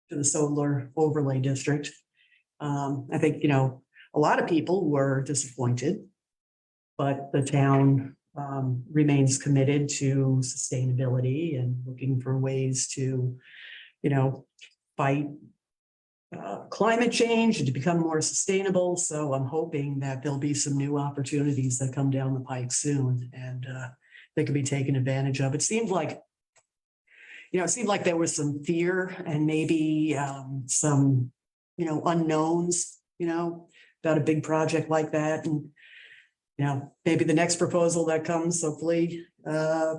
to the solar overlay district. I think, a lot of people were disappointed, but the town remains committed to sustainability and looking for ways to, fight climate change and to become more sustainable. So I'm hoping that there'll be some new opportunities that come down the pike soon and they could be taken advantage of. It seemed like there was some fear and maybe some, unknowns, about a big project like that. And, maybe the next proposal that comes, hopefully,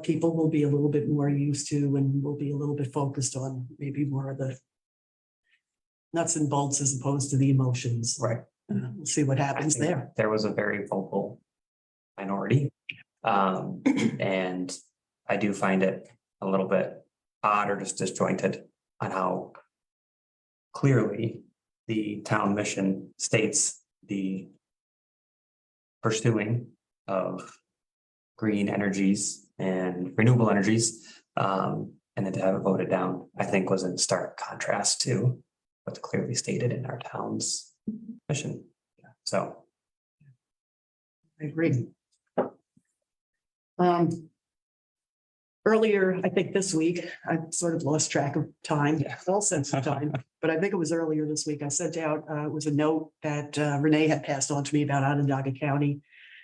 people will be a little bit more used to and will be a little bit focused on maybe more of the nuts and bolts as opposed to the emotions. Right. We'll see what happens there. There was a very vocal minority. And I do find it a little bit odd or just disjointed on how clearly the town mission states the pursuing of green energies and renewable energies. And then to have it voted down, I think was in stark contrast to what's clearly stated in our town's mission. So I agree. Earlier, I think this week, I sort of lost track of time, all sense of time, but I think it was earlier this week. I sent out, it was a note that Renee had passed on to me about Onondaga County.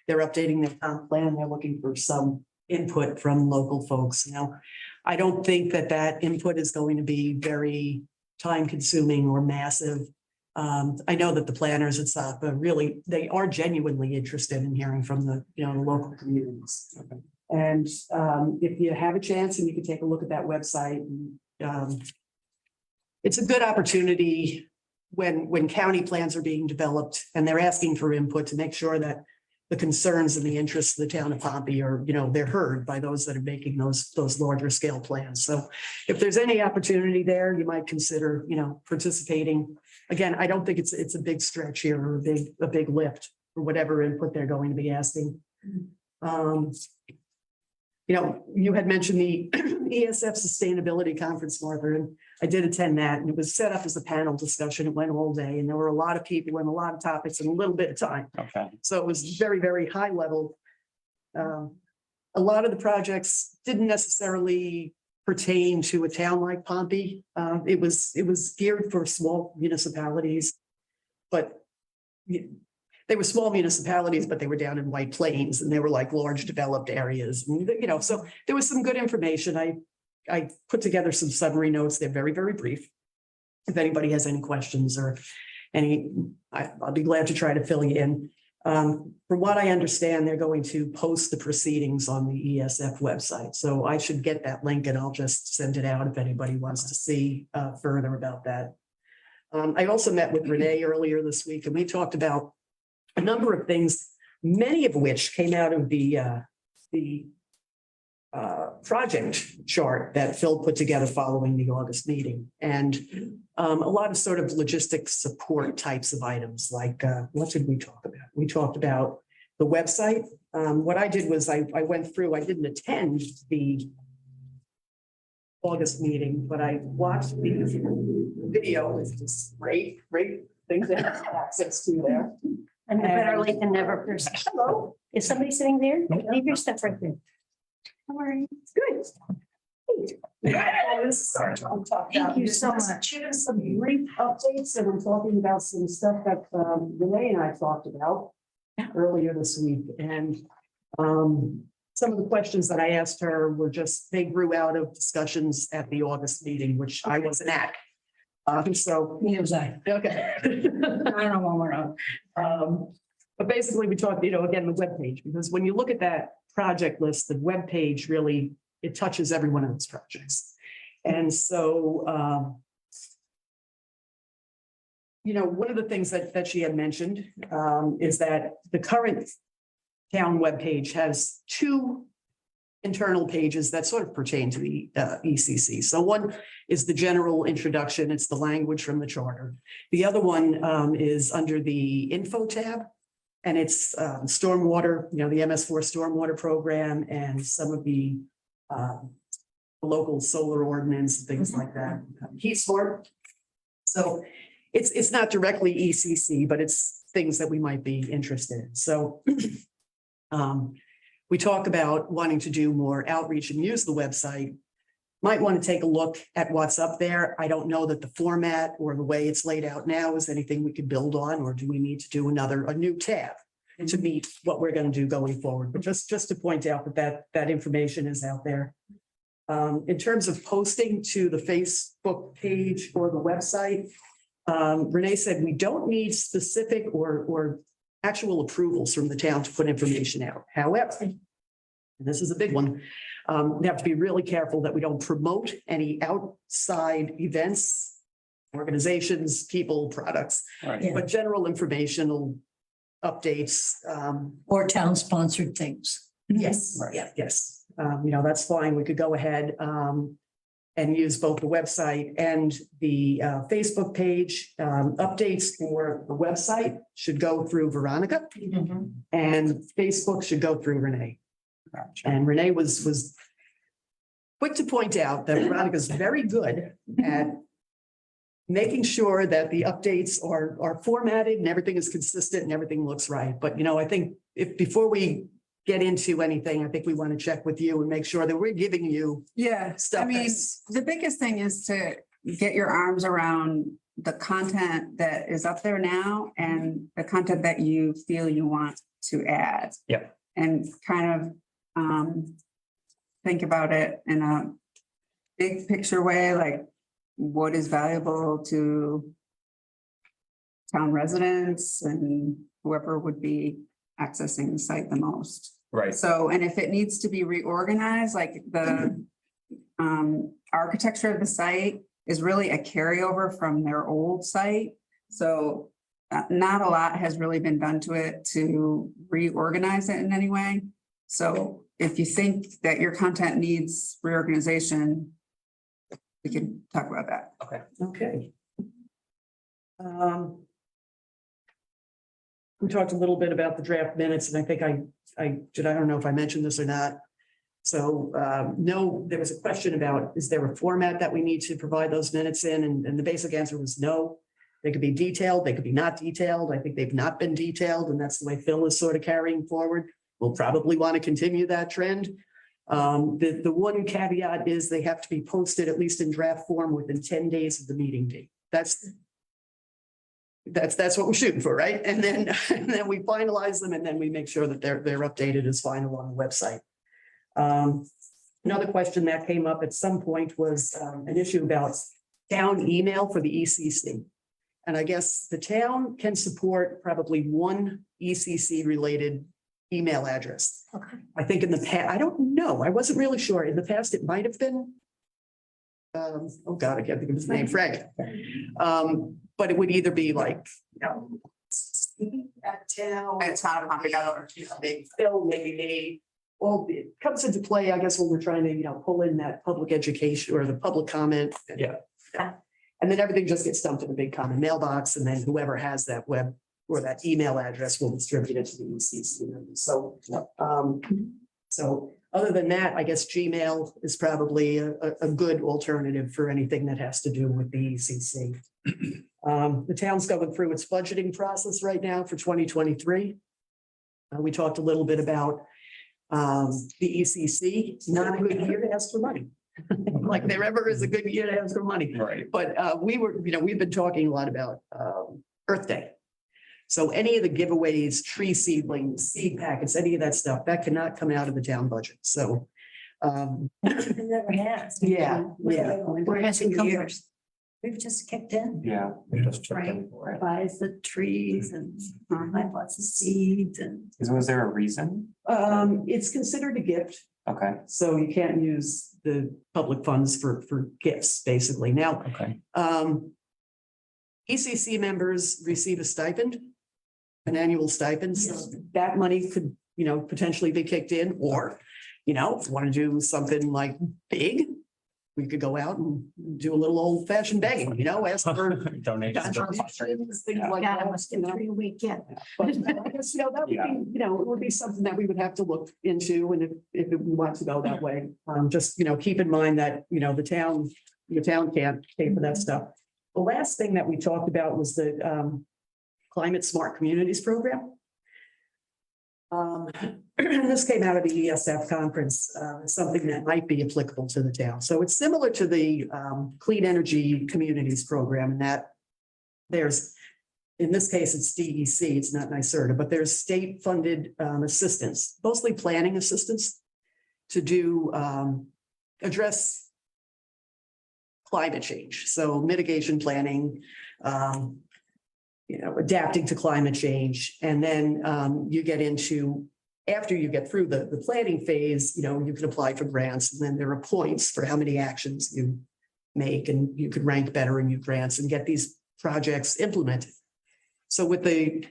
They're updating their comp plan. They're looking for some input from local folks. Now, I don't think that input is going to be very time consuming or massive. I know that the planners at SAPA really, they are genuinely interested in hearing from the, the local communities. okay. And if you have a chance and you can take a look at that website, it's a good opportunity when county plans are being developed and they're asking for input to make sure that the concerns and the interests of the town of Pompey are, they're heard by those that are making those larger scale plans. So if there's any opportunity there, you might consider, participating. Again, I don't think it's a big stretch here or a big lift for whatever input they're going to be asking. You had mentioned the ESF Sustainability Conference, Martha, and I did attend that, and it was set up as a panel discussion. It went all day, and there were a lot of people and a lot of topics in a little bit of time. Okay. So it was very, very high level. A lot of the projects didn't necessarily pertain to a town like Pompey. It was geared for small municipalities, but they were small municipalities, but they were down in White Plains and they were like large developed areas. And, so there was some good information. I put together some summary notes. They're very, very brief. If anybody has any questions or I'll be glad to try to fill you in. From what I understand, they're going to post the proceedings on the ESF website. So I should get that link and I'll just send it out if anybody wants to see further about that. I also met with Renee earlier this week and we talked about a number of things, many of which came out of the project chart that Phil put together following the August meeting. And a lot of sort of logistics support types of items, like what did we talk about? We talked about the website. What I did was I went through, I didn't attend the August meeting, but I watched the video. It's just great things to have access to there. And better late than never person. Hello. Is somebody sitting there? Leave your stuff right there. How are you? Good. Thank you so much. Some brief updates, and we're talking about some stuff that Renee and I talked about earlier this week. And some of the questions that I asked her were they grew out of discussions at the August meeting, which I wasn't at. So Neither was I. okay. I don't know when we're on. But basically we talked, again, the webpage, because when you look at that project list, the webpage really, it touches every one of those projects. And so, one of the things that she had mentioned is that the current town webpage has two internal pages that sort of pertain to the ECC. So one is the general introduction. It's the language from the charter. The other one is under the info tab, and it's stormwater, the MS4 stormwater program and some of the local solar ordinance, things like that. Heat smart. So it's not directly ECC, but it's things that we might be interested in. So we talk about wanting to do more outreach and use the website. Might want to take a look at what's up there. I don't know that the format or the way it's laid out now is anything we could build on, or do we need to do a new tab to meet what we're going to do going forward? But just to point out that information is out there. In terms of posting to the Facebook page or the website, Renee said we don't need specific or actual approvals from the town to put information out. However, and this is a big one, we have to be really careful that we don't promote any outside events, organizations, people, products, Right. but general informational updates. Or town-sponsored things. Yes, Right. yeah, yes. That's fine. We could go ahead and use both the website and the Facebook page. Updates for the website should go through Veronica, and Facebook should go through Renee. Gotcha. And Renee was quick to point out that Veronica's very good at making sure that the updates are formatted and everything is consistent and everything looks right. But, I think before we get into anything, I think we want to check with you and make sure that we're giving you Yeah, stuff. I mean, that's- the biggest thing is to get your arms around the content that is up there now and the content that you feel you want to add. Yeah. And kind of think about it in a big picture way, like what is valuable to town residents and whoever would be accessing the site the most. Right. So, and if it needs to be reorganized, like the architecture of the site is really a carryover from their old site. So not a lot has really been done to it to reorganize it in any way. So if you think that your content needs reorganization, we can talk about that. Okay. We talked a little bit about the draft minutes, and I think I don't know if I mentioned this or not. So, no, there was a question about, is there a format that we need to provide those minutes in? And the basic answer was no. They could be detailed, they could be not detailed. I think they've not been detailed, and that's the way Phil is sort of carrying forward. We'll probably want to continue that trend. The one caveat is they have to be posted at least in draft form within 10 days of the meeting date. That's what we're shooting for, right? And then we finalize them, and then we make sure that they're updated as final on the website. Another question that came up at some point was an issue about town email for the ECC. And I guess the town can support probably one ECC related email address. Okay. I think in the past, I don't know, I wasn't really sure. In the past, it might have been. Oh God, I can't think of his name, Frank. But it would either be like, at town. It's not a copy.org. Maybe Phil, maybe me. Well, it comes into play, I guess, when we're trying to, pull in that public education or the public comment. Yeah. And then everything just gets dumped in a big common mailbox, and then whoever has that web or that email address will distribute it to the ECC. So, so other than that, I guess Gmail is probably a good alternative for anything that has to do with the ECC. The town's going through its budgeting process right now for 2023. We talked a little bit about the ECC. It's not a good year to ask for money. Like there ever is a good year to ask for money. Right. But we've been talking a lot about Earth Day. So any of the giveaways, tree seedlings, seed packets, any of that stuff, that cannot come out of the town budget. So It never has. yeah. Where has it come from? Years. We've just kicked in, Yeah. we just took Right. them for it. buys the trees and buy lots of seeds and. Was there a reason? It's considered a gift, Okay, so you can't use the public funds for gifts, basically. Now, okay. ECC members receive a stipend, an annual stipend, so Yes. that money could, potentially be kicked in, or, if you want to do something like big, we could go out and do a little old fashioned begging, ask for Donations. contributions, things like God, I that. must get 3 a week, yeah. But I guess, that would be, Yeah. it would be something that we would have to look into, and if we want to go that way, just, keep in mind that, the town can't pay for that stuff. The last thing that we talked about was the Climate Smart Communities Program. This came out of the ESF conference, something that might be applicable to the town. So it's similar to the Clean Energy Communities Program, in that there's, in this case, it's DEC, it's not NYSERDA, but there's state-funded assistance, mostly planning assistance, to do address climate change. So mitigation planning, adapting to climate change. And then you get into, after you get through the planning phase, you can apply for grants, and then there are points for how many actions you make, and you could rank better in your grants and get these projects implemented. So with the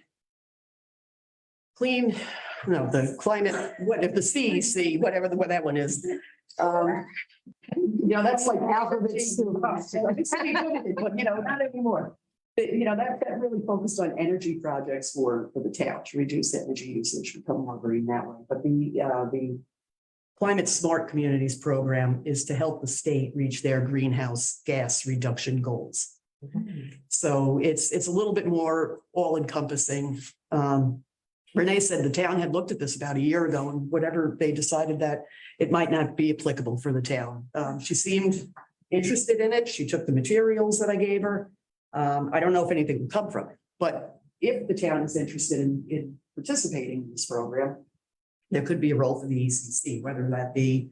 the climate, what if the CEC, whatever what that one is, that's like alphabets. But not anymore. That really focused on energy projects for the town to reduce energy usage, become more green that way. But the Climate Smart Communities Program is to help the state reach their greenhouse gas reduction goals. So it's a little bit more all encompassing. Renee said the town had looked at this about a year ago, and whatever they decided that it might not be applicable for the town. She seemed interested in it. She took the materials that I gave her. I don't know if anything will come from it, but if the town is interested in participating in this program, there could be a role for the ECC, whether that be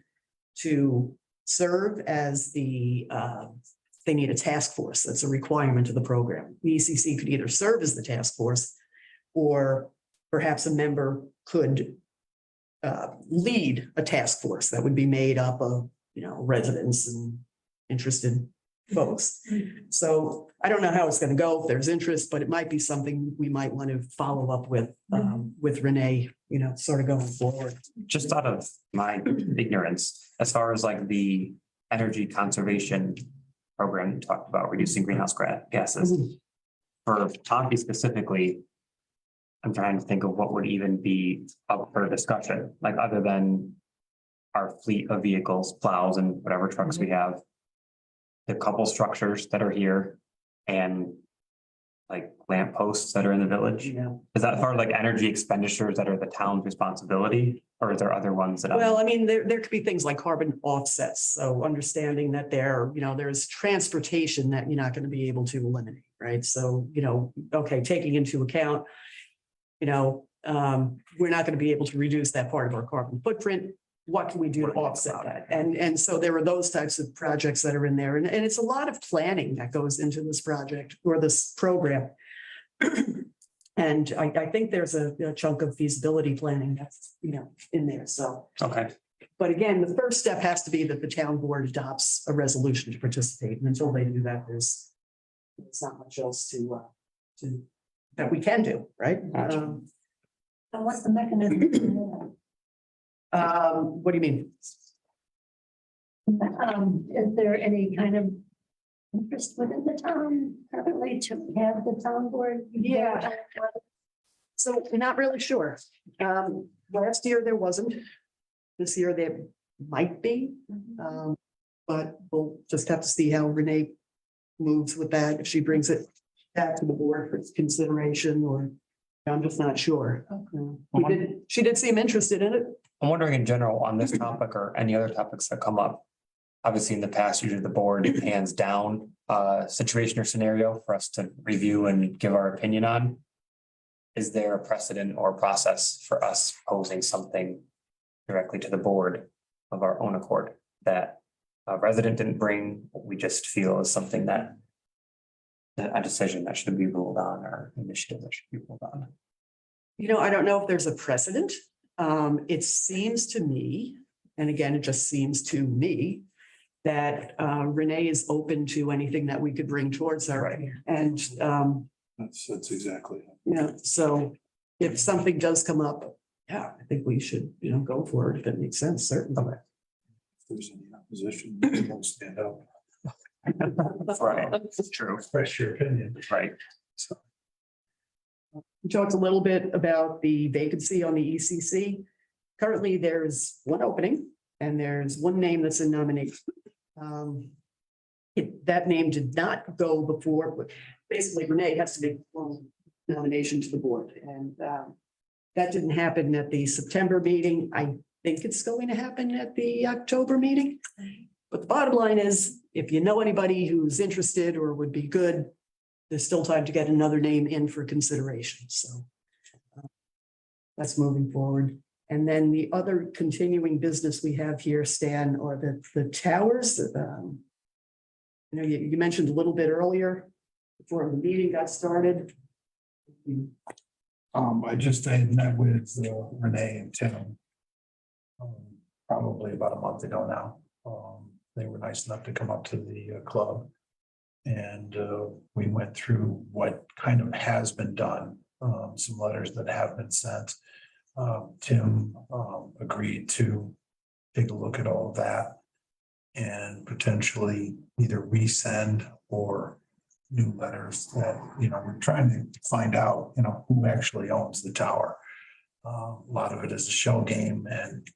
to serve as they need a task force. That's a requirement of the program. The ECC could either serve as the task force, or perhaps a member could lead a task force that would be made up of, residents and interested folks. So I don't know how it's going to go, if there's interest, but it might be something we might want to follow up with Renee, sort of going forward. Just out of my ignorance, as far as like the energy conservation program you talked about, reducing greenhouse gases. For Tompe specifically, I'm trying to think of what would even be up for discussion, like other than our fleet of vehicles, plows, and whatever trucks we have, the couple structures that are here, and like lamp posts that are in the village. Yeah. Is that part of like energy expenditures that are the town's responsibility, or is there other ones that? Well, I mean, there could be things like carbon offsets. So understanding that there's transportation that you're not going to be able to eliminate, right? So, okay, taking into account, we're not going to be able to reduce that part of our carbon footprint. What can we do to offset that? And so there are those types of projects that are in there. And it's a lot of planning that goes into this project or this program. And I think there's a chunk of feasibility planning that's, in there. So, Okay. but again, the first step has to be that the town board adopts a resolution to participate. And until they do that, there's not much else to that we can do, right? Gotcha. And what's the mechanism? What do you mean? Is there any kind of interest within the town currently to have the town board? Yeah. So we're not really sure. Last year there wasn't. This year there might be. But we'll just have to see how Renee moves with that, if she brings it back to the board for consideration, or I'm just not sure. She did seem interested in it. I'm wondering in general on this topic or any other topics that come up. Obviously, in the past, usually the board hands down a situation or scenario for us to review and give our opinion on. Is there a precedent or process for us posing something directly to the board of our own accord that a resident didn't bring, we just feel is something that a decision that should be ruled on, or initiative that should be ruled on? I don't know if there's a precedent. It seems to me, and again, it just seems to me, that Renee is open to anything that we could bring towards her. Right. And, That's exactly. so if something does come up, yeah, I think we should, go for it if it makes sense, certainly. If there's any opposition, don't stand up. Right, that's true. Express your opinion. Right. So, We talked a little bit about the vacancy on the ECC. Currently, there's one opening and there's one name that's in nomination. that name did not go before, but basically Renee has to make a formal nomination to the board, and that didn't happen at the September meeting. I think it's going to happen at the October meeting. But the bottom line is, if you know anybody who's interested or would be good, there's still time to get another name in for consideration, so. That's moving forward. And then the other continuing business we have here, Stan, are the towers. You mentioned a little bit earlier, before the meeting got started. I had met with Renee and Tim. Probably about a month ago now. They were nice enough to come up to the club. And we went through what kind of has been done, some letters that have been sent. Tim agreed to take a look at all of that and potentially either resend or new letters that, we're trying to find out, who actually owns the tower. A lot of it is a shell game and,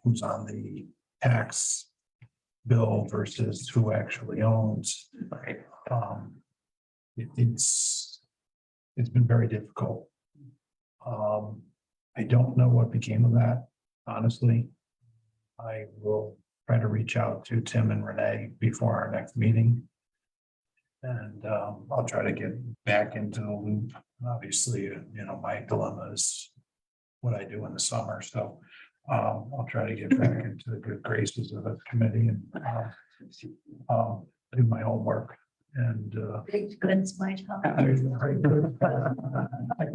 who's on the tax bill versus who actually owns. Right. It's been very difficult. I don't know what became of that, honestly. I will try to reach out to Tim and Renee before our next meeting. And I'll try to get back into the loop. Obviously, my dilemma is what I do in the summer, so I'll try to get back into the good graces of the committee and do my homework. And Baked goods, my job. I can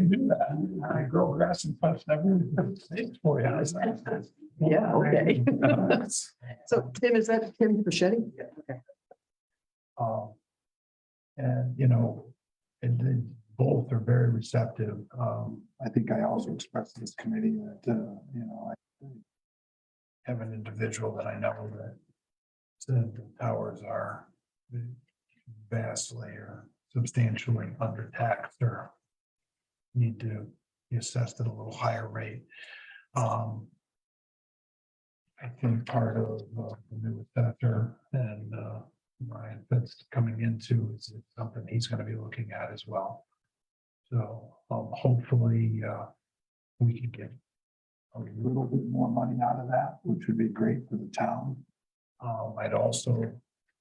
do that. I grow grass and push every stage for you. How's that? Yeah, okay. So Tim, is that Tim Fischetti? Okay. And they both are very receptive. I think I also expressed to this committee that, I have an individual that I know that said the towers are vastly or substantially undertaxed or need to be assessed at a little higher rate. I think part of the new assessor and Brian Fitz coming into is something he's going to be looking at as well. So hopefully we can get a little bit more money out of that, which would be great for the town. I'd also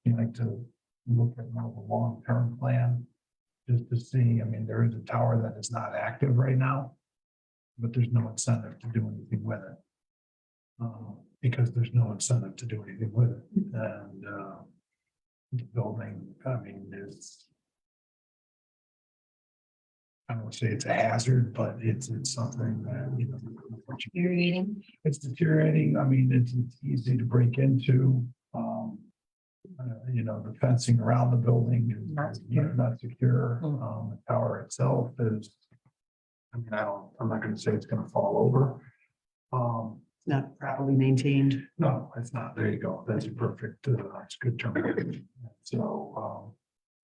like to look at more of a long-term plan, just to see, there is a tower that is not active right now, but there's no incentive to do anything with it. Because there's no incentive to do anything with it. And the building, is, I don't want to say it's a hazard, but it's something that, Irrigating. it's deteriorating. It's easy to break into. The fencing around the building is Not secure. not secure. The tower itself is, I'm not going to say it's going to fall over. Not properly maintained. No, it's not. There you go. That's a perfect, that's a good term. So,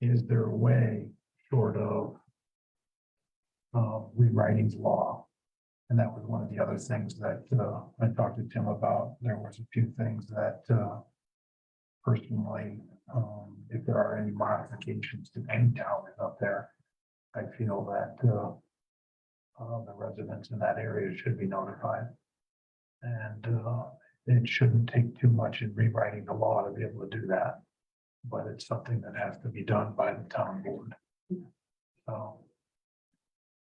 is there a way short of rewriting the law? And that was one of the other things that I talked to Tim about. There was a few things that personally, if there are any modifications to any towers up there, I feel that the residents in that area should be notified. And it shouldn't take too much in rewriting the law to be able to do that. But it's something that has to be done by the town board. So.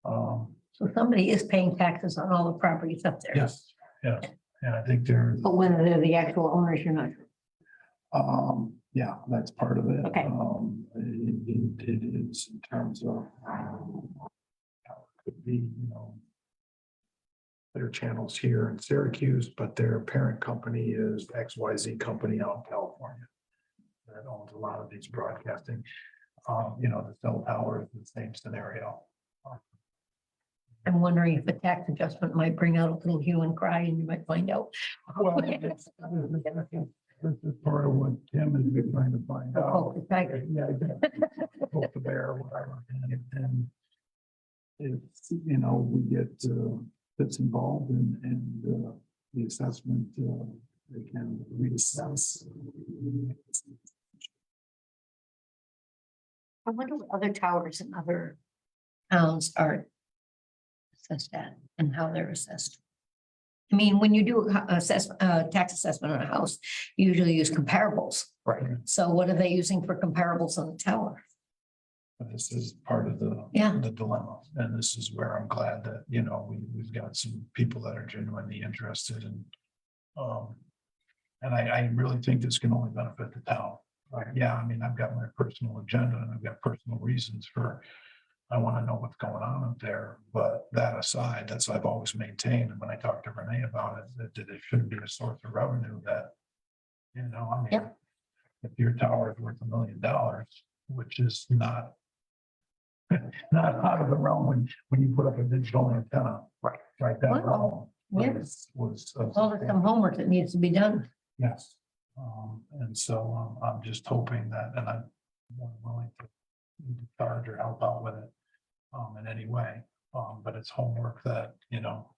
So somebody is paying taxes on all the properties up there. Yes, yeah, and I think there's, But when they're the actual owners, you're not. yeah, that's part of it. Okay. It is in terms of, could be, their channels here in Syracuse, but their parent company is XYZ company out in California that owns a lot of these broadcasting. The cell tower is the same scenario. I'm wondering if a tax adjustment might bring out a little hue and cry, and you might find out. Well, this is part of what Tim has been trying to find out. Oh, the tiger. Yeah, exactly. Poke the bear, whatever. And it's, we get that's involved in the assessment, they can reassess. I wonder what other towers in other towns are assessed at and how they're assessed. I mean, when you do tax assessment on a house, you usually use comparables. Right. So what are they using for comparables on the tower? This is part of Yeah. the dilemma, and this is where I'm glad that, you know, we've got some people that are genuinely interested and I really think this can only benefit the town. Yeah, I mean, I've got my personal agenda and I've got personal reasons for, I want to know what's going on up there, but that aside, that's what I've always maintained, and when I talked to Renee about it, that it should be a source of revenue that, you know, I mean, Yep. if your tower is worth $1 million, which is not out of the realm when you put up a digital antenna. Right. Right, that Wow. alone Yes. was. Well, there's some homework that needs to be done. Yes. And so I'm just hoping that, and I'm more than willing to charge or help out with it in any way. But it's homework that, you know,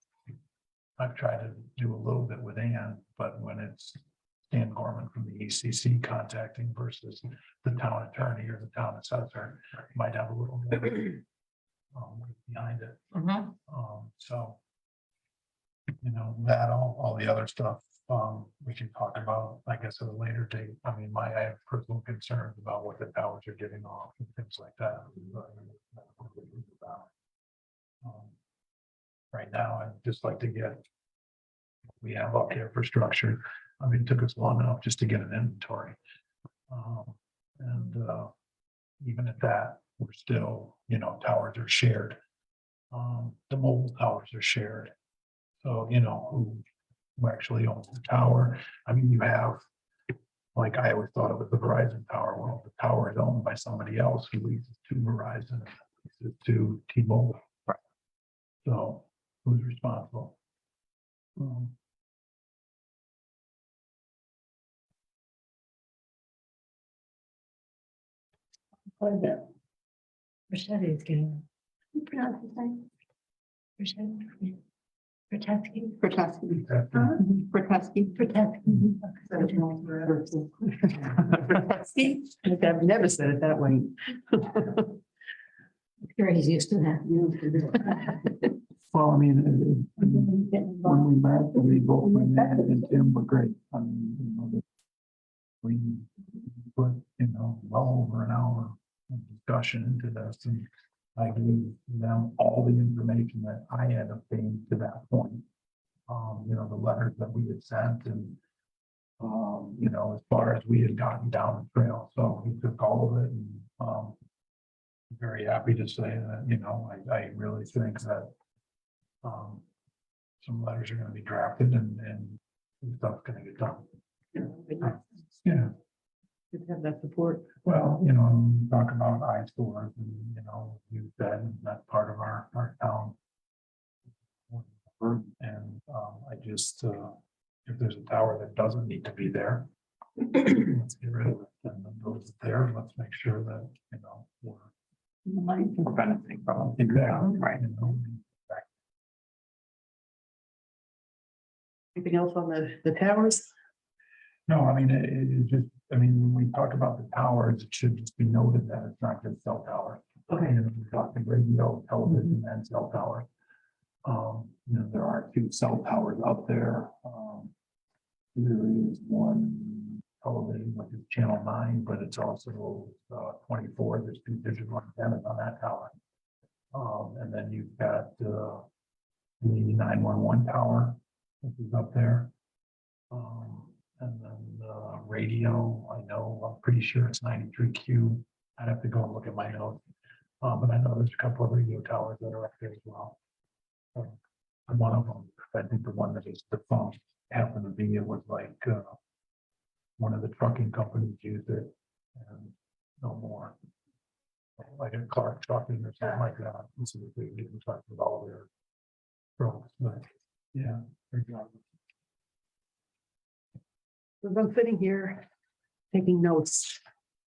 I've tried to do a little bit with Ann, but when it's Dan Gorman from the ECC contacting versus the town attorney or the town assessor, might have a little more weight behind it. Mhm. So, you know, that, all the other stuff, we can talk about, I guess, at a later date. I mean, I have personal concerns about what the towers are getting off and things like that. Right now, I'd just like to get, we have up there for structure. I mean, it took us long enough just to get an inventory. And even at that, we're still, you know, towers are shared. The mobile towers are shared. So, you know, who actually owns the tower? I mean, you have, like, I always thought it was the Verizon tower. Well, the tower is owned by somebody else who leases to Verizon, leases to T-Mobile. Right. So who's responsible? What is it? Rashadi is getting. You pronounce his name? Rashadi. Protesting. Protesting. Huh? Protesting. Protesting. I've never said it that way. Sure, he's used to that. Well, I mean, when we met, we both went in and Tim were great. I mean, you know, we put, you know, well over an hour of discussion into this, and I gave them all the information that I had obtained to that point. You know, the letters that we had sent and, you know, as far as we had gotten down the trail. So he took all of it and, very happy to say that, you know, I really think that, some letters are gonna be drafted and some stuff's gonna get done. Yeah. Good to have that support. Well, you know, talk about eyesores and, you know, you said that's part of our town. And I just, if there's a tower that doesn't need to be there, let's get rid of it. And then those there, let's make sure that, you know, We're benefiting from it. exactly, Right. you know, Anything else on the towers? no, I mean, it just, I mean, when we talk about the towers, it should just be noted that it's not just cell towers. Okay. You know, we're talking radio, television, and cell towers. You know, there are 2 cell towers up there. There is one television, which is channel 9, but it's also 24. There's 2 digital antennas on that tower. And then you've got the 911 tower, which is up there. And then radio, I know, I'm pretty sure it's 93Q. I'd have to go and look at my notes. But I know there's a couple of radio towers that are up there as well. And one of them, I think the one that is defunct, happened to be, it was like one of the trucking companies used it and no more. Like a Clark trucking or something like that. This is a big truck with all their trucks, but yeah. As I'm sitting here taking notes,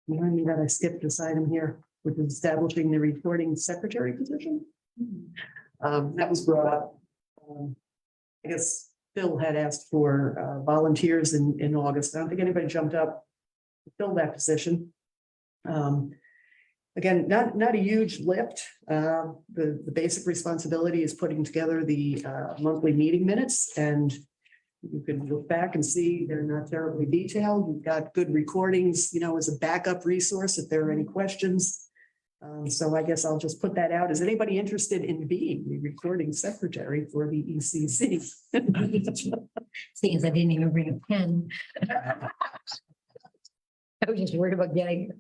learning that I skipped this item here, which is establishing the recording secretary position. That was brought up. I guess Phil had asked for volunteers in August. I don't think anybody jumped up to fill that position. Again, not a huge lift. The basic responsibility is putting together the monthly meeting minutes, and you can look back and see they're not terribly detailed. You've got good recordings, as a backup resource if there are any questions. So I guess I'll just put that out. Is anybody interested in being the recording secretary for the ECC? Seeing as I didn't even bring a pen. I was just worried about getting.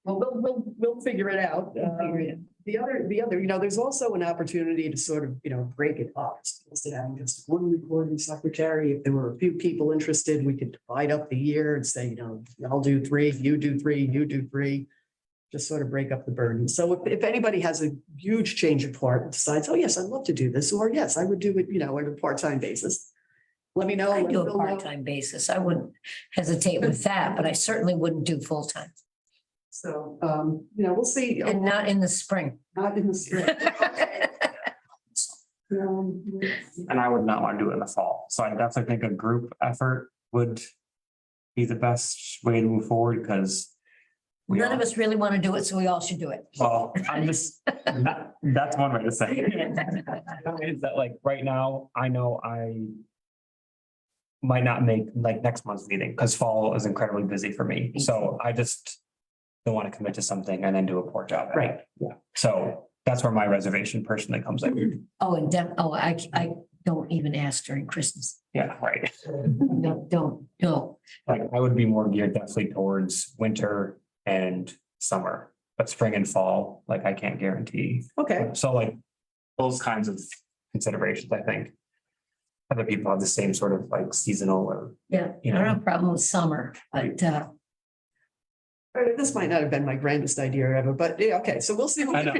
Well, we'll figure it out. Figure it out. The other, there's also an opportunity to sort of, break it up. Instead of having just one recording secretary, if there were a few people interested, we could divide up the year and say, I'll do 3, you do 3, you do 3. Just sort of break up the burden. So if anybody has a huge change of heart and decides, oh, yes, I'd love to do this, or yes, I would do it, on a part-time basis. Let me know. I let do a Phil know. part-time basis. I wouldn't hesitate with that, but I certainly wouldn't do full-time So, we'll see. and not in the spring. Not in the spring. And I would not want to do it in the fall. So I definitely think a group effort would be the best way to move forward because None of us really want to do it, so we all should do it. well, I'm just, that's one way to say it. Is that like right now, I know I might not make like next month's meeting because fall is incredibly busy for me. So I just don't want to commit to something and then do a poor job. at it. Right, yeah. So that's where my reservation personally comes in. Oh, and I don't even ask during Christmas. Yeah, right. No, don't. Like I would be more geared definitely towards winter and summer, but spring and fall, like I can't guarantee. Okay, So like those kinds of considerations, I think. Other people have the same sort of like seasonal or, Yeah, I don't have a problem with summer, but this might not have been my grandest idea ever, but yeah, okay, so we'll see. I know.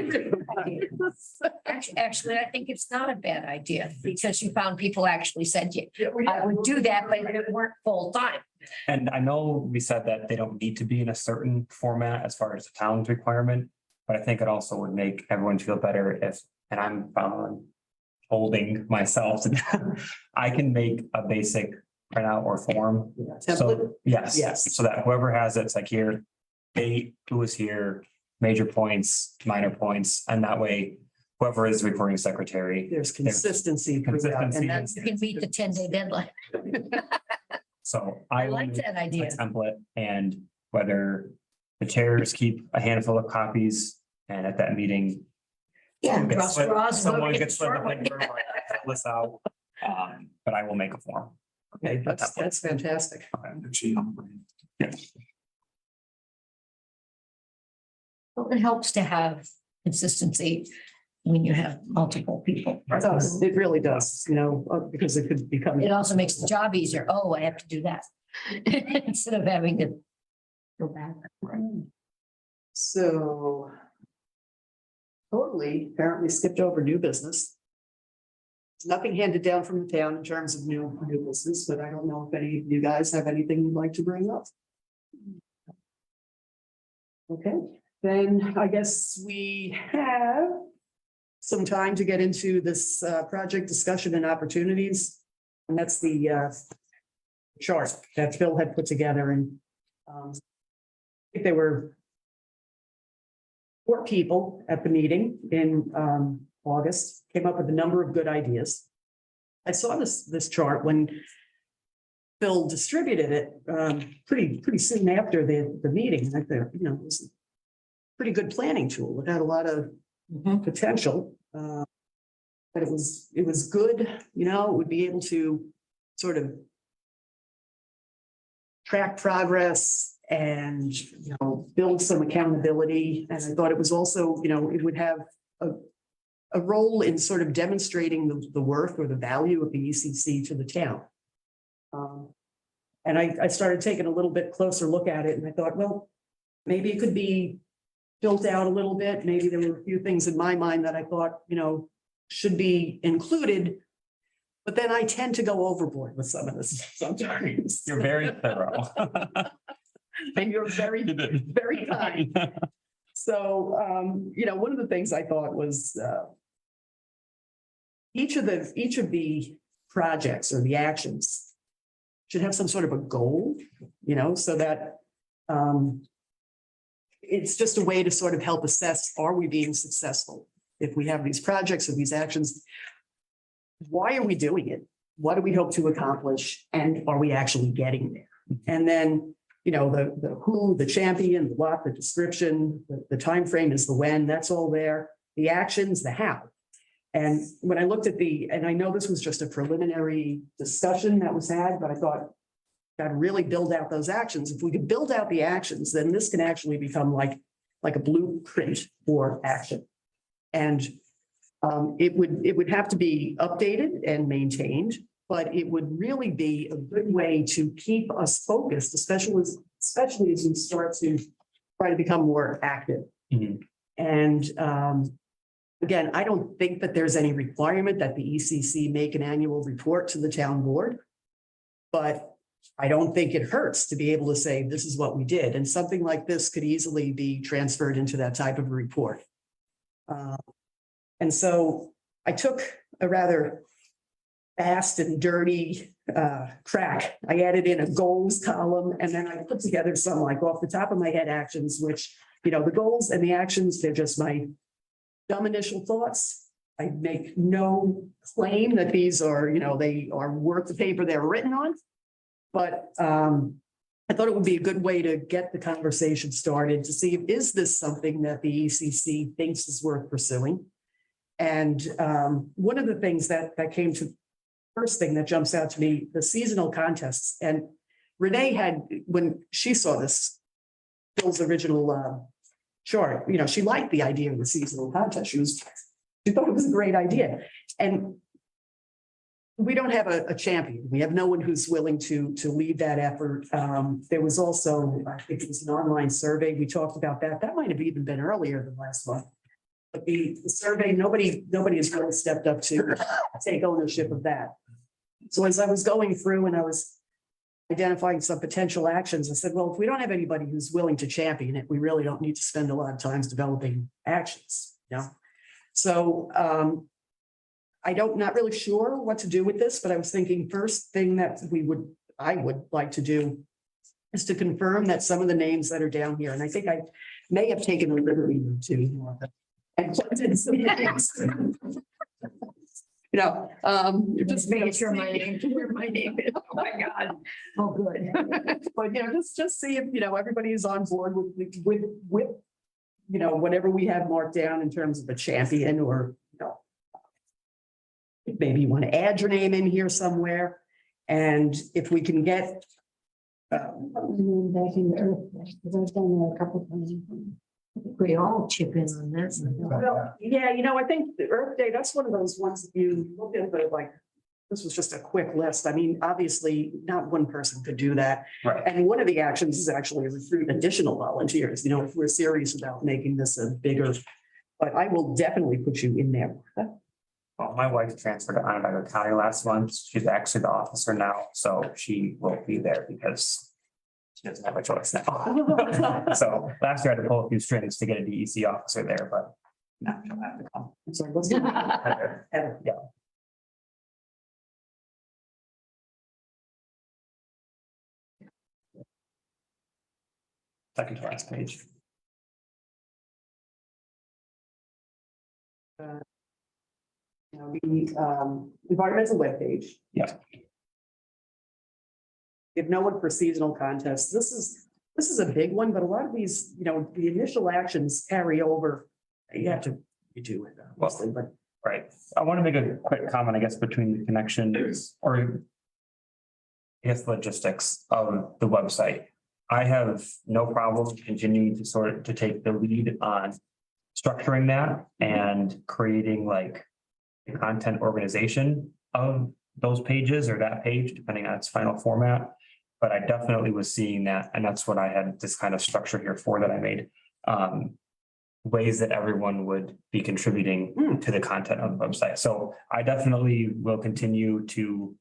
actually, I think it's not a bad idea because you found people actually said, yeah, Yeah, I would do that, but it weren't full-time. and I know we said that they don't need to be in a certain format as far as the town's requirement. But I think it also would make everyone feel better if, and I'm holding myself to, I can make a basic printout or form. Template, So, yes. Yes. So that whoever has it's like here, date, who was here, major points, minor points, and that way whoever is the recording secretary. there's consistency throughout, Consistency. and that's. You can beat the 10-day deadline. So I I will like make that a idea. template and whether the chairs keep a handful of copies and at that meeting. Yeah, someone draw gets split- straws. and Someone whoever gets split the short one. paper, fill this out. But I will make a form. Okay, that's fantastic. Yeah. Well, it helps to have consistency when you have multiple people. It does, it really does, because it could become. It also makes the job easier. Oh, I have to do that. Instead of having to go back. So. Totally, apparently skipped over new business. There's nothing handed down from the town in terms of new business, but I don't know if any of you guys have anything you'd like to bring up. Okay, then I guess we have some time to get into this project discussion and opportunities. And that's the chart that Phil had put together, and I think there were 4 people at the meeting in August, came up with a number of good ideas. I saw this chart when Phil distributed it pretty soon after the meeting. I thought, it was a pretty good planning tool. It had a lot of potential. But it was good, it would be able to sort of track progress and, build some accountability. And I thought it was also, it would have a role in sort of demonstrating the worth or the value of the ECC to the town. And I started taking a little bit closer look at it, and I thought, well, maybe it could be built out a little bit. Maybe there were a few things in my mind that I thought, should be included. But then I tend to go overboard with some of this sometimes. You're very thorough. And you're very, very kind. So, one of the things I thought was each of the projects or the actions should have some sort of a goal, so that it's just a way to sort of help assess, are we being successful? If we have these projects or these actions, why are we doing it? What do we hope to accomplish? And are we actually getting there? And then, you know, the who, the champion, the what, the description, the time frame is the when, that's all there. The actions, the how. And when I looked at and I know this was just a preliminary discussion that was had, but I thought, got to really build out those actions. If we could build out the actions, then this can actually become like a blueprint for action. And it would have to be updated and maintained, but it would really be a good way to keep us focused, especially as we start to try to become more active. Mhm. And again, I don't think that there's any requirement that the ECC make an annual report to the town board. But I don't think it hurts to be able to say, this is what we did. And something like this could easily be transferred into that type of a report. And so I took a rather fast and dirty track. I added in a goals column, and then I put together some like off the top of my head actions, which, you know, the goals and the actions, they're just my dumb initial thoughts. I make no claim that these are, you know, they are worth the paper they're written on. But I thought it would be a good way to get the conversation started to see, is this something that the ECC thinks is worth pursuing? And one of the things that came to, first thing that jumps out to me, the seasonal contests. And Renee had, when she saw this, Bill's original chart, you know, she liked the idea of the seasonal contest. She thought it was a great idea. And we don't have a champion. We have no one who's willing to lead that effort. There was also, I think it was an online survey. We talked about that. That might have even been earlier than last month. But the survey, nobody has really stepped up to take ownership of that. So as I was going through and I was identifying some potential actions, I said, well, if we don't have anybody who's willing to champion it, we really don't need to spend a lot of time developing actions. You know? So not really sure what to do with this, but I was thinking first thing that I would like to do is to confirm that some of the names that are down here, and I think I may have taken a liberty to and plugged in some names. You know, Just making sure my name, where my name is. Oh, my God. Oh, good. but you know, just see if, you know, everybody is on board with, you know, whatever we have marked down in terms of a champion, or, you know, maybe you want to add your name in here somewhere. And if we can get. Back in the earth, because I've done that a couple times. We all chip in on this. Well, yeah, you know, I think the Earth Day, that's one of those ones that you look at, but like, this was just a quick list. I mean, obviously, not one person could do that. Right. And one of the actions is actually recruit additional volunteers, you know, if we're serious about making this a bigger, but I will definitely put you in there. Well, my wife transferred to Onondaga County last month. She's actually the officer now, so she will be there because she doesn't have a choice now. So last year I had to pull a few strings to get a DEC officer there, but now she'll have to come. I'm sorry, what's the- Heather, yeah. Second to last page. You know, the environmental webpage. Yeah. If no one for seasonal contests, this is a big one, but a lot of these, you know, the initial actions carry over. You have to redo it, obviously, but Right. I want to make a quick comment, I guess, between the connections or I guess logistics of the website. I have no problem continuing to take the lead on structuring that and creating like the content organization of those pages or that page, depending on its final format. But I definitely was seeing that, and that's what I had this kind of structure here for that I made. Ways that everyone would be contributing to the content of the website. So I definitely will continue to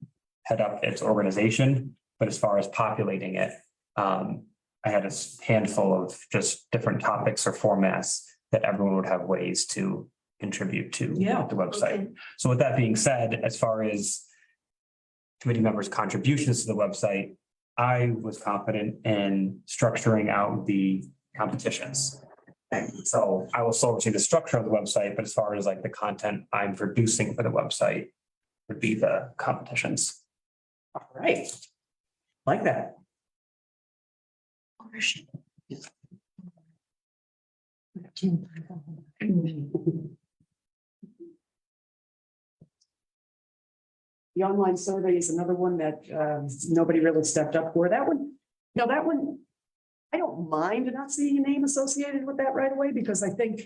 head up its organization, but as far as populating it, I had a handful of just different topics or formats that everyone would have ways to contribute to the website. Okay. So with that being said, as far as committee members' contributions to the website, I was confident in structuring out the competitions. And so I will still oversee the structure of the website, but as far as like the content I'm producing for the website would be the competitions. All right. Like that. Ownership. The online survey is another one that nobody really stepped up for. That one, that one, I don't mind not seeing a name associated with that right away, because I think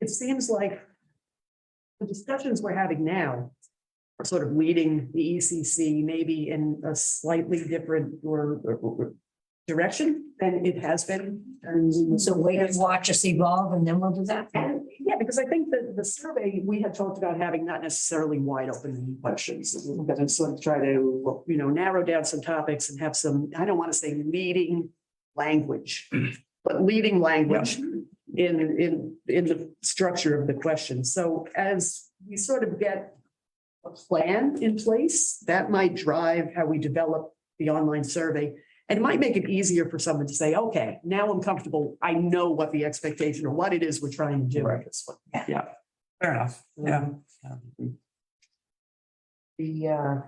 it seems like the discussions we're having now are sort of leading the ECC maybe in a slightly different or direction than it has been. And So wait and watch us evolve and then we'll do that. yeah, because I think that the survey, we had talked about having not necessarily wide open questions. We're going to sort of try to, narrow down some topics and have some, I don't want to say leading language, but leading language in the structure of the question. So as we sort of get a plan in place, that might drive how we develop the online survey. And it might make it easier for someone to say, okay, now I'm comfortable. I know what the expectation or what it is we're trying to do. Right. This one. Yeah, fair enough. Yeah.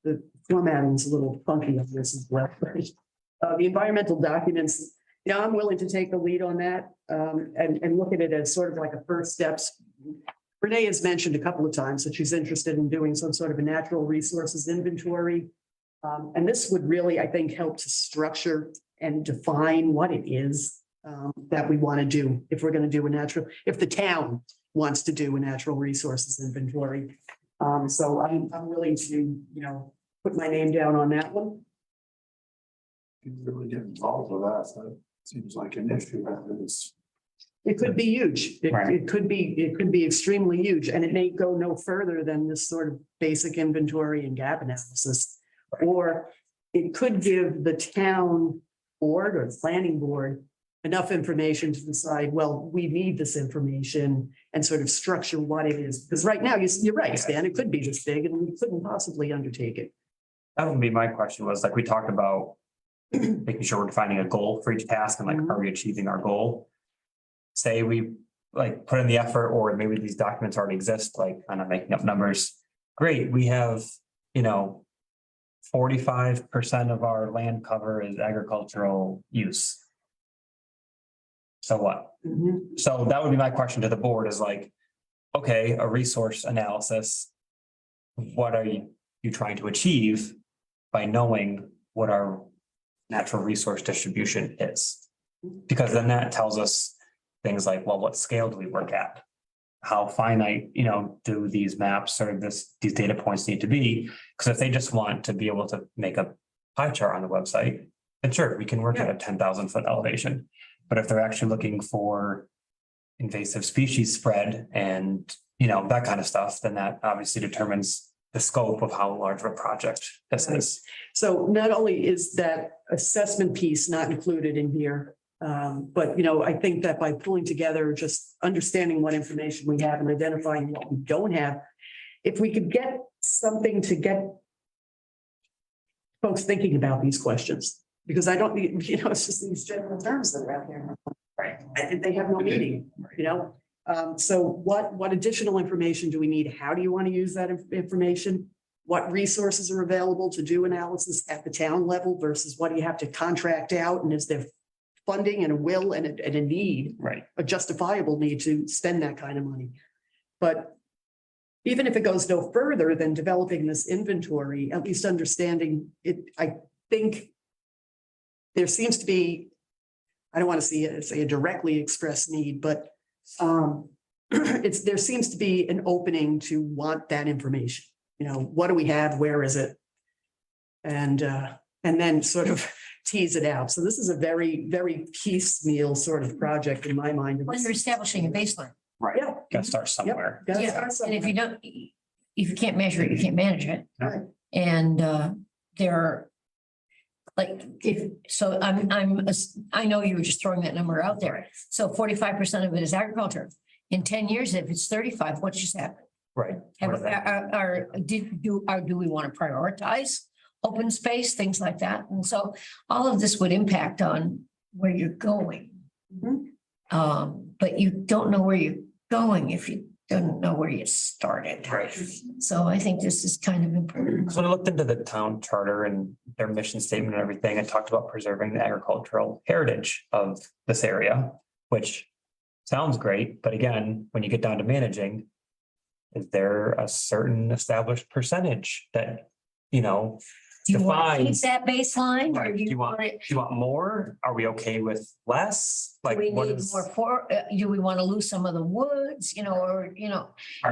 The formatting is a little funky on this as well. The environmental documents, I'm willing to take the lead on that and look at it as sort of like a first steps. Renee has mentioned a couple of times that she's interested in doing some sort of a natural resources inventory. And this would really, I think, help to structure and define what it is that we want to do if we're going to do if the town wants to do a natural resources inventory. So I'm willing to, put my name down on that one. You really get involved with that, so it seems like an issue that is. It could be huge. Right. It could be extremely huge, and it may go no further than this sort of basic inventory and gap analysis. Or it could give the town board or planning board enough information to decide, well, we need this information and sort of structure what it is. Because right now, you're right, Stan, it could be this big and we couldn't possibly undertake it. That would be my question was like, we talked about making sure we're defining a goal for each task and like, are we achieving our goal? Say we like put in the effort, or maybe these documents already exist, like I'm not making up numbers. Great, we have, 45% of our land cover is agricultural use. So what? So that would be my question to the board is like, okay, a resource analysis. What are you trying to achieve by knowing what our natural resource distribution is? Because then that tells us things like, well, what scale do we work at? How finite, do these maps or these data points need to be? Because if they just want to be able to make a pie chart on the website, then sure, we can work at a 10,000 foot elevation. But if they're actually looking for invasive species spread and, that kind of stuff, then that obviously determines the scope of how large of a project this is. So not only is that assessment piece not included in here, but I think that by pulling together, just understanding what information we have and identifying what we don't have, if we could get something to get folks thinking about these questions, because I don't need, it's just these general terms that are out there. Right. They have no meaning, So what additional information do we need? How do you want to use that information? What resources are available to do analysis at the town level versus what do you have to contract out? And is there funding and a will and a need, Right. a justifiable need to spend that kind of money? But even if it goes no further than developing this inventory, at least understanding it, I think there seems to be, I don't want to say a directly expressed need, but there seems to be an opening to want that information. What do we have? Where is it? And then sort of tease it out. So this is a very, very piecemeal sort of project in my mind. When you're establishing a baseline. Right. Yeah. Gotta start somewhere. Gotta Yeah, start and somewhere. if you can't measure it, you can't manage it. Right. And there are, like, I know you were just throwing that number out there. So 45% of it is agriculture. In 10 years, if it's 35, what just happened? Right. Do we want to prioritize open space, things like that? And so all of this would impact on where you're going. Mhm. But you don't know where you're going if you don't know where you started. Right. So I think this is kind of important. So when I looked into the town charter and their mission statement and everything, it talked about preserving the agricultural heritage of this area, which sounds great, but again, when you get down to managing, is there a certain established percentage that, you know, Do you want to keep defines? that baseline or Right, do do you you want- want it? Do you want more? Are we okay with less? Do Like, we what need is, more do we want to lose some of the woods, or,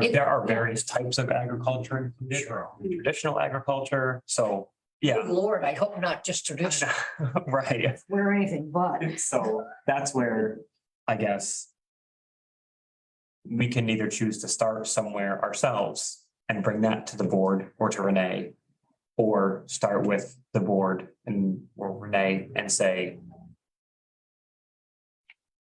there are various types of agriculture included, or traditional agriculture, so, yeah. good Lord, I hope not just traditional Right. or anything, but. So that's where, I guess. We can either choose to start somewhere ourselves and bring that to the board or to Renee. Or start with the board and or Renee and say.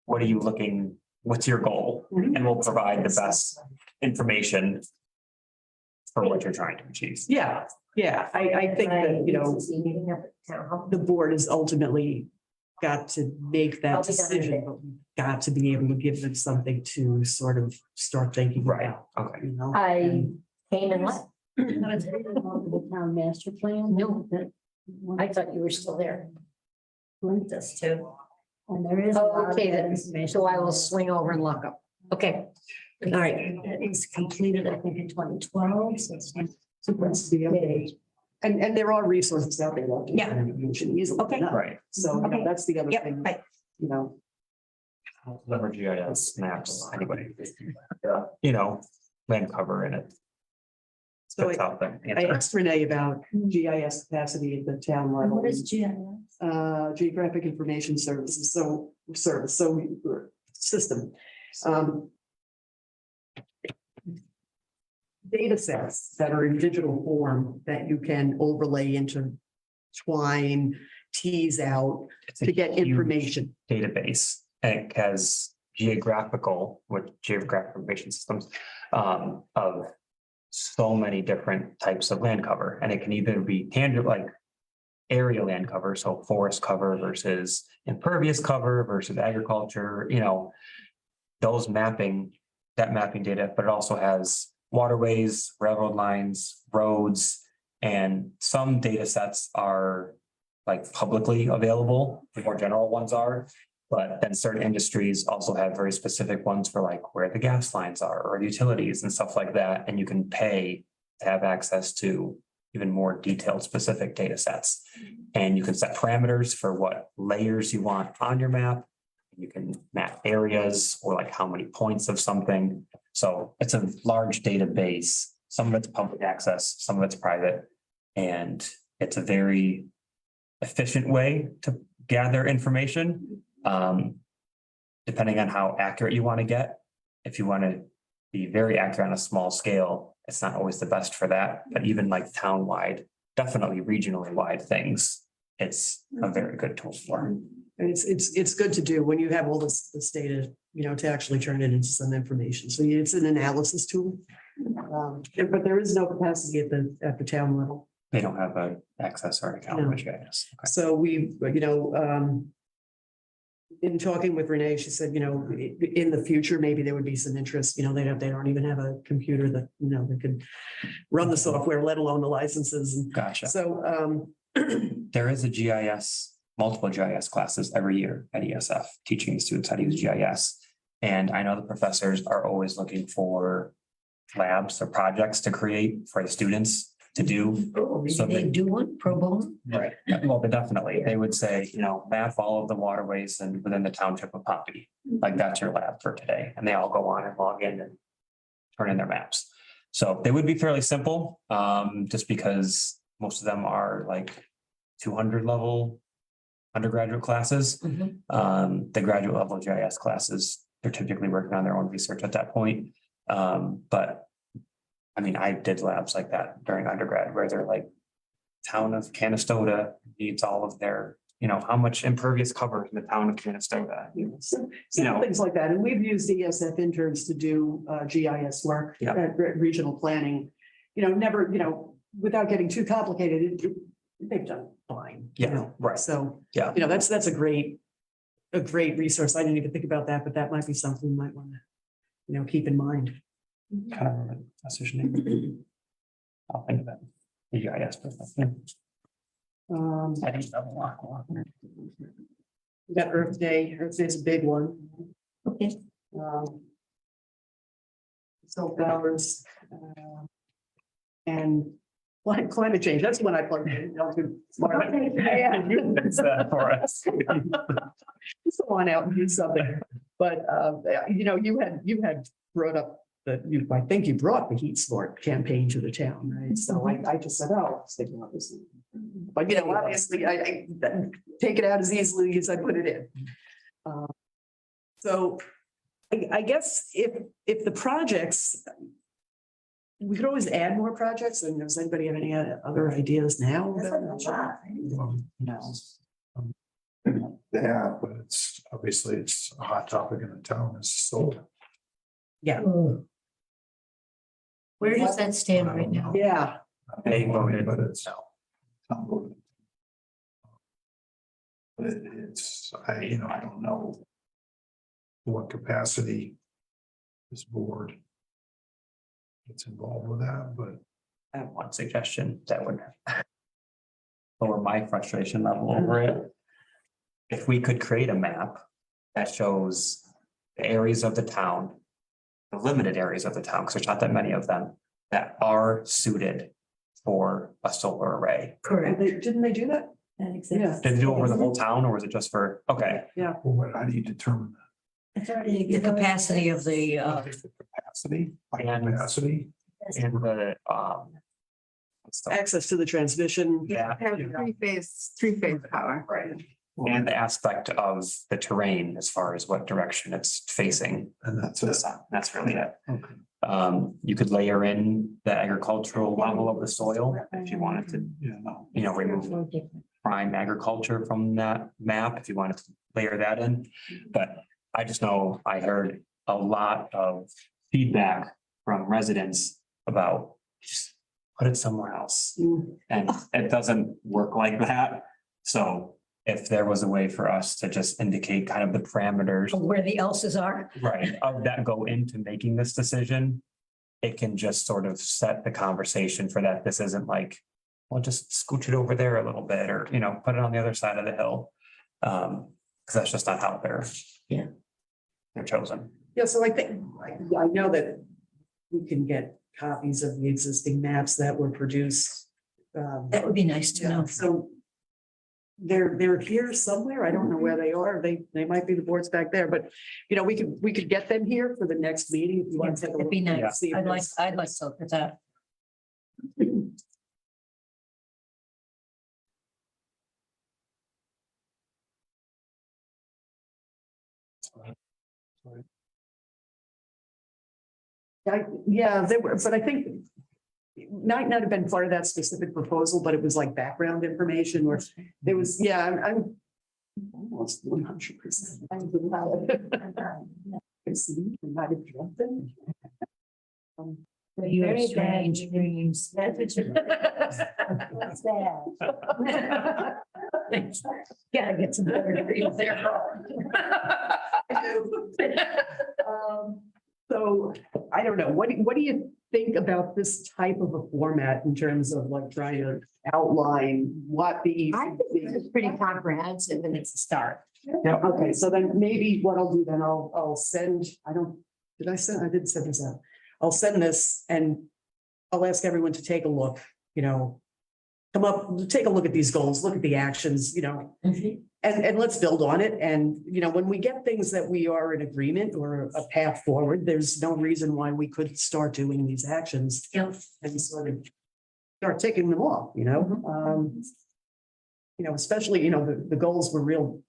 What are you looking, what's your goal? Mhm. And we'll provide the best information. For what you're trying to achieve. Yeah, I think that, Meeting up at town hall. the board has ultimately got to make I'll that be done in a decision, bit. but we've got to be able to give them something to sort of start thinking Right, about, okay. you know? I came and left. The town master plan? No. I thought you were still there. Linked us to. And there is. a Oh, lot of okay, that then, information so I will there. swing over and lock up. Okay. All right. It was completed, I think, in 2012, so it's. So that's the update. And there are resources out there. that Yeah. information easily. Okay. enough. Right. So, you know, Okay. that's the other Yep, thing, right. you know. Leverage GIS maps, anybody. You know, land cover in it. So Puts out the I answer. asked Renee about GIS capacity at the town And level. what is GIS? Geographic Information Services, so system. Data sets that are in digital form that you can overlay into twine, tease out It's a to get huge information. Database, and it has geographical with geographic information systems of so many different types of land cover, and it can either be tangible, like area land cover, so forest cover versus impervious cover versus agriculture, you know, those mapping, that mapping data, but it also has waterways, railroad lines, roads, and some data sets are like publicly available, the more general ones are. But then certain industries also have very specific ones for like where the gas lines are or utilities and stuff like that. And you can pay to have access to even more detailed specific data sets. And you can set parameters for what layers you want on your map. You can map areas or like how many points of something. So it's a large database. Some of it's public access, some of it's private. And it's a very efficient way to gather information. Depending on how accurate you want to get. If you want to be very accurate on a small scale, it's not always the best for that, but even like town-wide, definitely regionally wide things, it's a very good tool for. And it's good to do when you have all this data, you know, to actually turn it into some information. So it's an analysis tool. But there is no capacity at the town level. They don't have a access or account, No. which I guess. Okay. So we, in talking with Renee, she said, in the future, maybe there would be some interest, they don't even have a computer that, that could run the software, let alone the licenses. And Gotcha. so, There is a GIS, multiple GIS classes every year at ESF, teaching the students how to use GIS. And I know the professors are always looking for labs or projects to create for the students to do. So They do one pro bono? Right, well, but definitely, they would say, map all of the waterways and within the township of Pompey, like that's your lab for today, and they all go on and log in and turn in their maps. So they would be fairly simple, just because most of them are like 200 level undergraduate classes. The graduate level GIS classes, they're typically working on their own research at that point. But I mean, I did labs like that during undergrad where they're like, town of Canastota needs all of their, how much impervious cover in the town of Canastota. some things like that. And we've used ESF interns to do GIS work Yeah. at regional planning. Never, without getting too complicated, they've done fine. Yeah, right. So, Yeah. that's a great a great resource. I didn't even think about that, but that might be something we might want to, keep in mind. Kind of remember the decision name. I'll think of that. EIS. Um, I think that one. we got Earth Day. Earth Day is a big one. Okay. Cell towers, and climate change. That's when I plugged in. Y'all too smart. Yeah. It's that for us. Just go on out and do something. But, you had brought up that I think you brought the Heat Sport campaign to the town, right? So I just said, oh, let's think about this. But, obviously, I take it out as easily as I put it in. So I guess if the projects, we could always add more projects. And does anybody have any other ideas now? No. Yeah, but obviously it's a hot topic in the town is solar. Yeah, Where does that stand right now? yeah. They voted. But it's. Not voted. But it's, I don't know. What capacity this board gets involved with that, but I have one suggestion that would lower my frustration level over it. If we could create a map that shows the areas of the town, the limited areas of the town, because there's not that many of them, that are suited for a solar array. Correct. Didn't they do that? That exists. Did they do it over the whole town or was it just for, okay, how do you determine It's already. The capacity of the, that? The capacity, by And- capacity, and the, what's the- Access to the transmission. yeah, Have three-phase power. Right. and the aspect of the terrain as far as what direction it's facing. and that's it. That's really it. Okay. You could layer in the agricultural level of the soil if you wanted to, Yeah, no. remove prime agriculture from that map, if you wanted to layer that in. But I just know I heard a lot of feedback from residents about just put it somewhere else. Mm. And it doesn't work like that. So if there was a way for us to just indicate kind of the parameters, where the else's are. right, of that go into making this decision, it can just sort of set the conversation for that. This isn't like, well, just scooch it over there a little bit or, put it on the other side of the hill. Because that's just not how they're chosen. Yeah, so I think, I know that we can get copies of the existing maps that were produced. That would be nice to know. So they're here somewhere. I don't know where they are. They might be the boards back there, but we could get them here for the next meeting if you want to take a It'd look. be nice. See if I'd like there's- to look at that. Yeah, they were, but I think might not have been part of that specific proposal, but it was like background information or there was, I'm almost 100%. Might have jumped in. You have Very strange bad. dreams. That's what you. That's bad. Gotta get some better dreams there. So I don't know, what do you think about this type of a format in terms of like trying to outline what the. I think it's pretty comprehensive and it's a start. Yeah, okay, so then maybe what I'll do then, I'll send, I didn't send this out. I'll send this and I'll ask everyone to take a look, take a look at these goals, look at the actions, and let's build on it. And, when we get things that we are in agreement or a path forward, there's no reason why we couldn't start doing these actions. Yeah. And sort of start taking them off, especially, the goals were real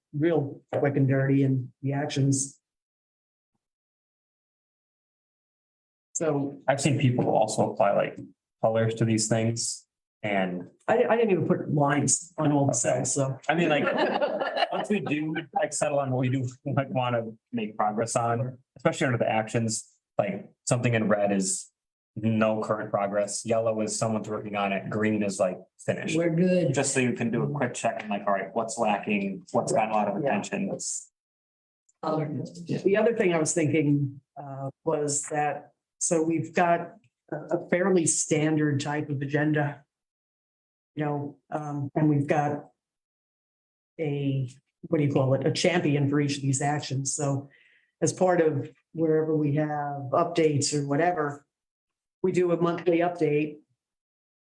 quick and dirty and the actions. So I've seen people also apply like colors to these things. And I didn't even put lines on all the cells, so. I mean, like, once we do like settle on what we do like want to make progress on, especially under the actions, like something in red is no current progress. Yellow is someone's working on it. Green is like finished. We're good. Just so you can do a quick check and like, all right, what's lacking? What's gotten a lot of attention? The other thing I was thinking was that, so we've got a fairly standard type of agenda. You know, and we've got a, what do you call it, a champion for each of these actions. So as part of wherever we have updates or whatever, we do a monthly update.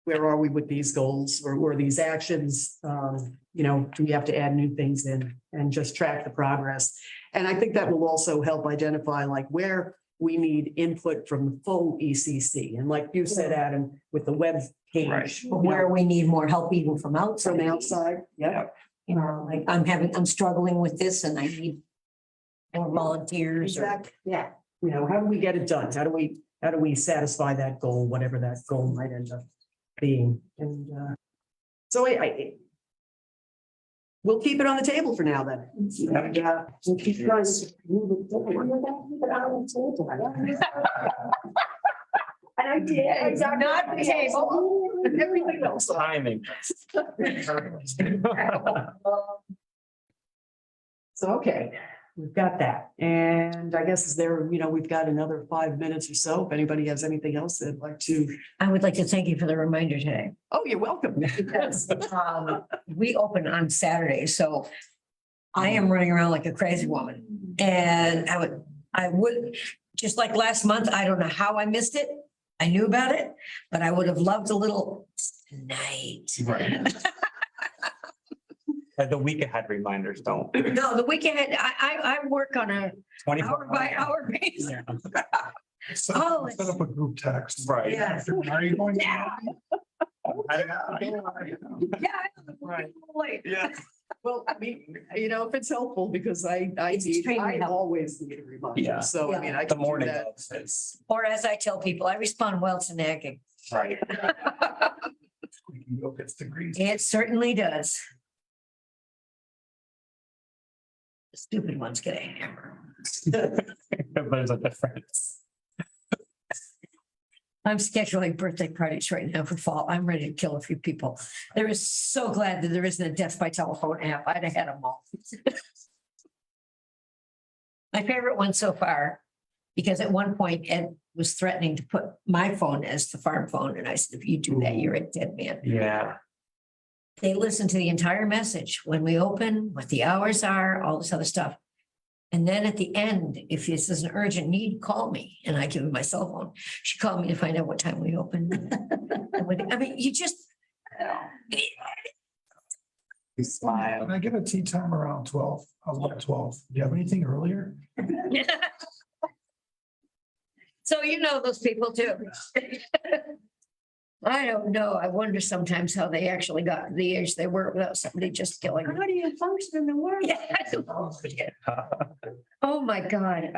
Where are we with these goals or these actions? You know, do we have to add new things in and just track the progress? And I think that will also help identify like where we need input from the full ECC. And like you said, Adam, with the web page. Right. you know, Where we need more help even from From outside. the outside, yeah. You know, like I'm struggling with this and I need more volunteers or. Exactly, yeah. You know, how do we get it done? How do we satisfy that goal, whatever that goal might end up being? And so we'll keep it on the table for now then. And we'll keep trying to move it forward. And I did. Not the table. Everything else. Timing. So, okay, we've got that. And I guess is there, you know, we've got another 5 minutes or so. If anybody has anything else they'd like to. I would like to thank you for the reminder today. Oh, you're welcome. Yes. We open on Saturday, so I am running around like a crazy woman. And I would, just like last month, I don't know how I missed it. I knew about it, but I would have loved a little tonight. Right. The week ahead reminders don't. No, the weekend, I work on a 24 hour by hour basis. Yeah. Oh, Set up a group text. Right. Yeah. Are you going? Yeah. Yeah. Right. Late. Yeah. Well, I mean, you know, if it's helpful, because It's extremely helpful. always need a reminder. Yeah. So, I mean, I The can do morning that. of is, Or as I tell people, I respond well to nagging. right. Squeaky wheel gets the grease. It certainly does. The stupid ones get a hammer. There's a difference. I'm scheduling birthday parties right now for fall. I'm ready to kill a few people. There is so glad that there isn't a death by telephone app. I'd have had them all. My favorite one so far, because at one point Ed was threatening to put my phone as the farm phone. And I said, if you do that, you're a dead man. Yeah. They listen to the entire message, when we open, what the hours are, all this other stuff. And then at the end, if this is an urgent need, call me. And I give her my cell phone. She called me to find out what time we open. I mean, you just. You smile. Can I get a tea time around 12? I was about 12. Do you have anything earlier? So you know those people too. I don't know. I wonder sometimes how they actually got to the age they were without somebody just killing them. How do you function in the world? Yeah, I don't know. Oh, my God,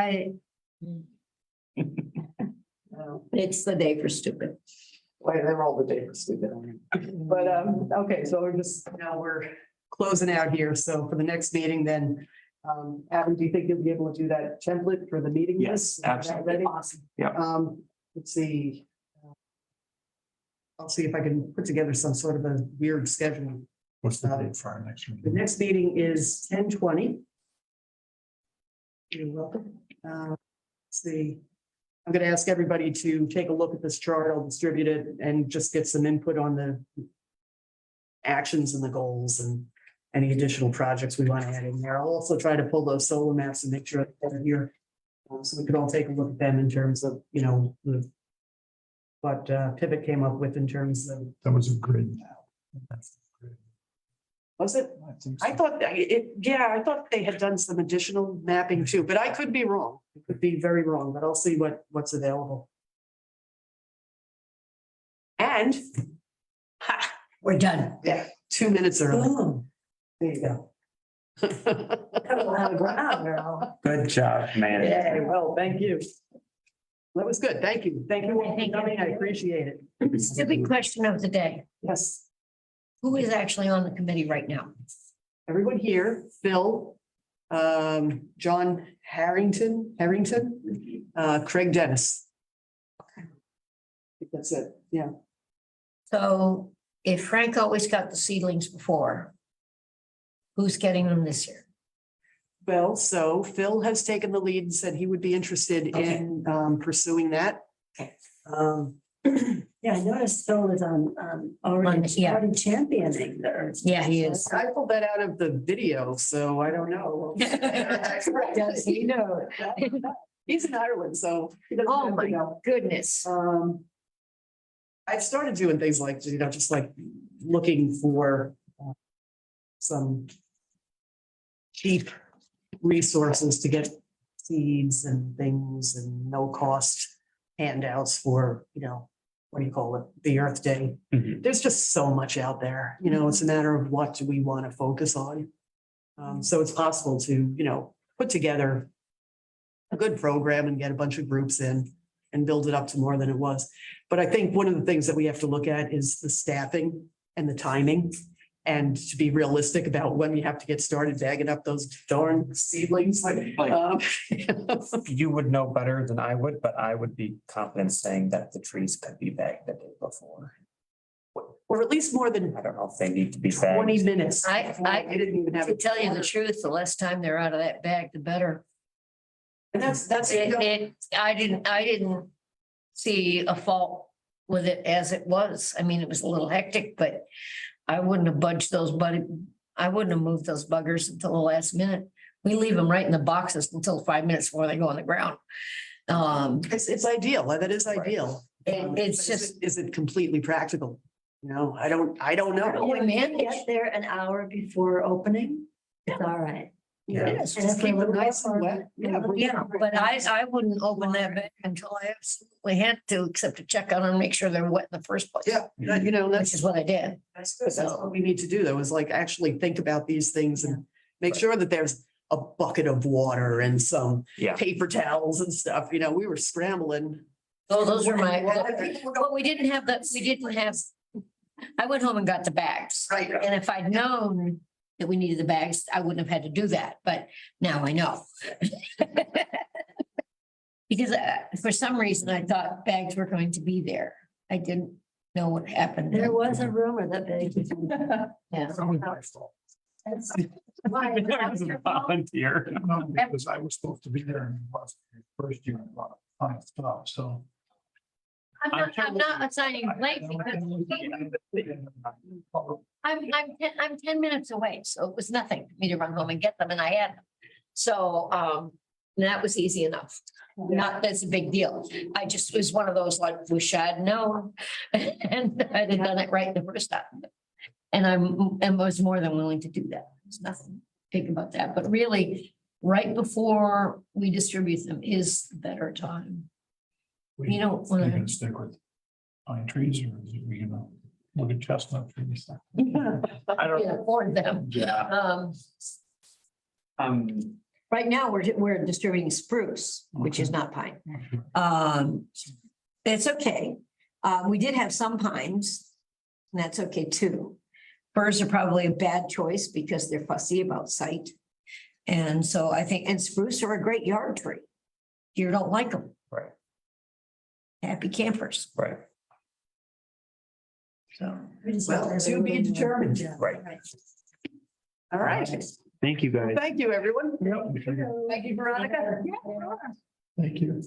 it's the day for stupid. Well, they're all the day for stupid. But, okay, so we're closing out here. So for the next meeting, then, Adam, do you think you'll be able to do that template for the meeting? Yes, list? Is that absolutely. ready? Awesome. Let's see. I'll see if I can put together some sort of a weird schedule. What's the date for our next The meeting? next meeting is 10:20. You're welcome. Let's see. I'm going to ask everybody to take a look at this chart. I'll distribute it and just get some input on the actions and the goals and any additional projects we want to add in there. I'll also try to pull those solar maps and make sure that they're here. So we could all take a look at them in terms of, you know, what Pivot came up with in terms of, That was a grid now. That's the grid. was it? I think so. I thought I thought they had done some additional mapping too, but I could be wrong. It could be very wrong, but I'll see what's available. And, ha, We're done. yeah, 2 minutes early. Boom. There you go. That was a lot of ground, girl. Good job, man. Yeah, well, thank you. That was good. Thank you. Thank you all for Thank you. coming. I appreciate it. Stupid question of the day. Yes, Who is actually on the committee right now? everyone here, Phil, John Harrington, Craig Dennis. I think that's it. Yeah. So if Frank always got the seedlings before, who's getting them this year? Well, so Phil has taken the lead and said he would be interested in pursuing that. Okay. Um, Yeah, I noticed Phil was already Yeah. started championing the Earth. Yeah, he is. I pulled that out of the video, so I don't know. Does he know? He's in Ireland, so. he doesn't Oh, have to my know. goodness. I've started doing things like, just like looking for some cheap resources to get seeds and things and no cost handouts for, what do you call it? The Earth Day. Mhm. There's just so much out there, it's a matter of what do we want to focus on? So it's possible to, put together a good program and get a bunch of groups in and build it up to more than it was. But I think one of the things that we have to look at is the staffing and the timing. And to be realistic about when you have to get started bagging up those darn seedlings. You would know better than I would, but I would be confident saying that the trees could be bagged the day before. Or at least more than I don't know if they need to be 20 bagged. minutes. I didn't even have. To it. tell you the truth, the less time they're out of that bag, the better. And that's. I didn't see a fault with it as it was. I mean, it was a little hectic, but I wouldn't have budged I wouldn't have moved those buggers until the last minute. We leave them right in the boxes until 5 minutes before they go on the ground. It's ideal. That is ideal. It's just, Is it completely practical? I don't know. we manage. Get there an hour before opening, it's all right. Yeah. Yes, And Just if we keep it look nice and for- wet. Yeah, but I wouldn't open that bag until I absolutely had to, except to check on them and make sure they're wet in the first place. Yeah, Which that's. is what I did. That's good. That's what we need to do, though, is like actually think about these things and make sure that there's a bucket of water and some Yeah. paper towels and stuff. We were scrambling. Oh, those are my, People were but we didn't have I went home and got the bags. Right. And if I'd known that we needed the bags, I wouldn't have had to do that, but now I know. Because for some reason I thought bags were going to be there. I didn't know what happened. There was a rumor that bag. Yeah. It's always my fault. That's I was a volunteer. No, because I was supposed to be there in the first year, a lot of fun stuff, so. I'm not assigning blame because I'm 10 minutes away, so it was nothing for me to run home and get them, and I had them. So, that was easy enough. Not, that's a big deal. I just was one of those like, wish I'd known. And I'd have done it right the first time. And was more than willing to do that. There's nothing big about that, but really, right before we distribute them is the better time. We You don't we wanna- gonna stick with pine trees, or is we gonna look at chestnut trees? I don't Can't afford them. Yeah. Right now, we're distributing spruce, which is not pine. It's okay. We did have some pines, and that's okay too. Firs are probably a bad choice because they're fussy about sight. And so I think, and spruce are a great yard tree. You don't like them. Right. Happy campers, Right, so. Well, to be determined. right. All right. Thank you, guys. Thank you, everyone. Yeah. Thank you, Veronica. Thank you.